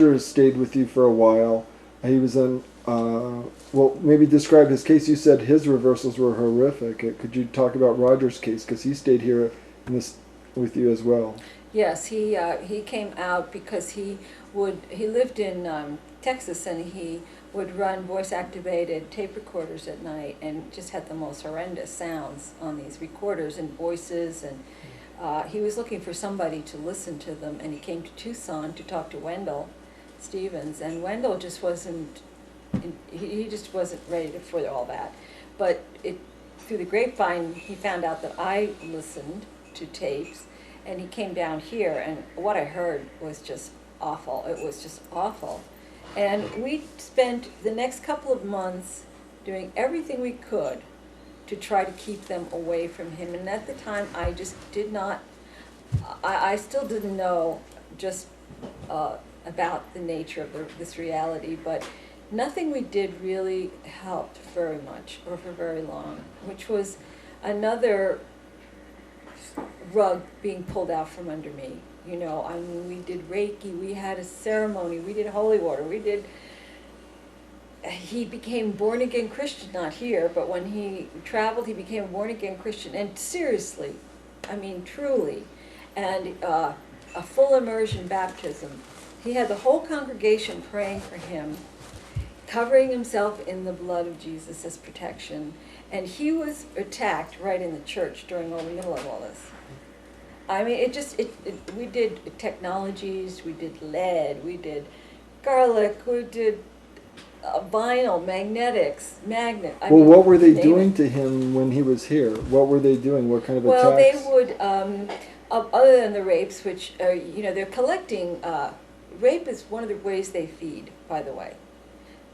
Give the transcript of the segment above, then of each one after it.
Has stayed with you for a while. He was in. Well, maybe describe his case. You said his reversals were horrific. Could you talk about Roger's case, because he stayed here in this with you as well? Yes, he came out because he lived in Texas, and he would run voice activated tape recorders at night and just had the most horrendous sounds on these recorders and voices, and he was looking for somebody to listen to them, and he came to Tucson to talk to Wendell Stevens, and Wendell just wasn't, he just wasn't ready for all that. But through the grapevine, he found out that I listened to tapes, and he came down here, and what I heard was just awful. It was just awful. And we spent the next couple of months doing everything we could to try to keep them away from him. And at the time, I just did not, I still didn't know just about the nature of this reality, but nothing we did really helped very much or for very long, which was another rug being pulled out from under me. You know, I mean, we did Reiki, we had a ceremony, we did holy water, he became born-again Christian, not here, but when he traveled, he became a born-again Christian, and seriously, I mean, truly, and a full immersion baptism. He had the whole congregation praying for him, covering himself in the blood of Jesus as protection, and he was attacked right in the church during the middle of all this. I mean, we did technologies, we did lead, we did garlic, we did vinyl, magnetics, magnet. What were they doing to him when he was here? What were they doing? What kind of attacks? Well, they would, other than the rapes, which, they're collecting, rape is one of the ways they feed, by the way.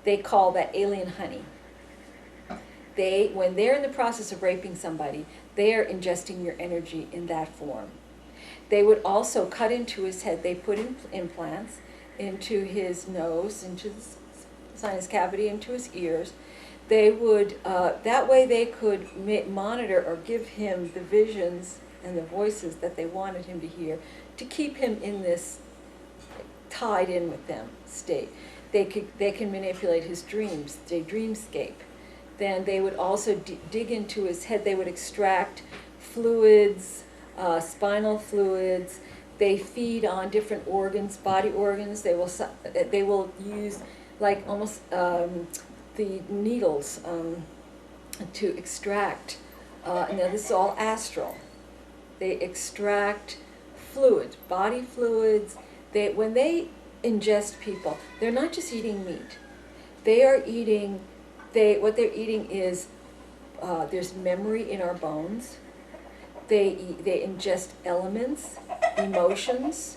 They call that alien honey. When they're in the process of raping somebody, they are ingesting your energy in that form. They would also cut into his head. They put implants into his nose, into his sinus cavity, into his ears. They would, that way they could monitor or give him the visions and the voices that they wanted him to hear, to keep him in this tied in with them state. They can manipulate his dreams, the dreamscape. Then they would also dig into his head. They would extract fluids, spinal fluids. They feed on different organs, body organs. They will use like almost the needles to extract. Now this is all astral. They extract fluids, body fluids. When they ingest people, they're not just eating meat. They are eating. What they're eating is there's memory in our bones. They ingest elements, emotions.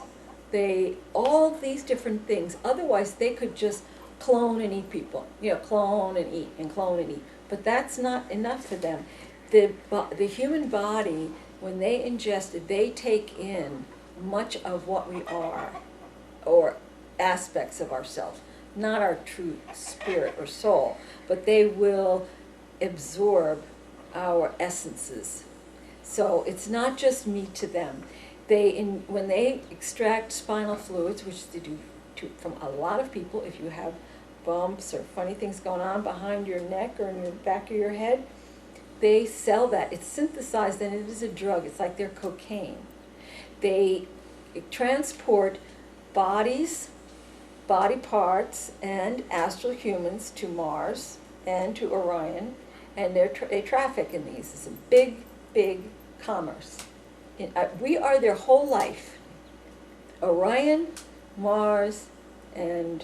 All these different things. Otherwise, they could just clone and eat people. Clone and eat and clone and eat. But that's not enough for them. The human body, when they ingest it, they take in much of what we are, or aspects of ourselves. Not our true spirit or soul, but they will absorb our essences. So it's not just meat to them. When they extract spinal fluids, which they do from a lot of people, if you have bumps or funny things going on behind your neck or in the back of your head, they sell that. It's synthesized and it is a drug. It's like their cocaine. They transport bodies, body parts, and astral humans to Mars and to Orion, and they traffic in these. It's a big, big commerce. We are their whole life. Orion, Mars, and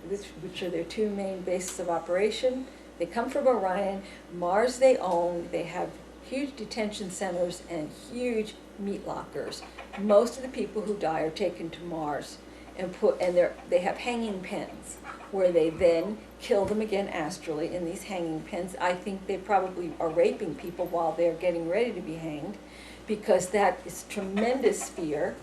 which are their two main bases of operation. They come from Orion. Mars they own. They have huge detention centers and huge meat lockers. Most of the people who die are taken to Mars and they have hanging pens where they then kill them again astrally in these hanging pens. I think they probably are raping people while they're getting ready to be hanged, because that is tremendous fear,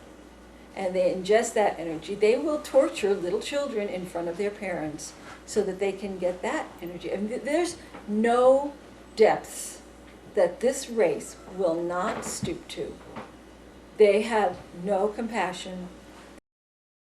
and they ingest that energy. They will torture little children in front of their parents so that they can get that energy. I mean, there's no depths that this race will not stoop to. They have no compassion,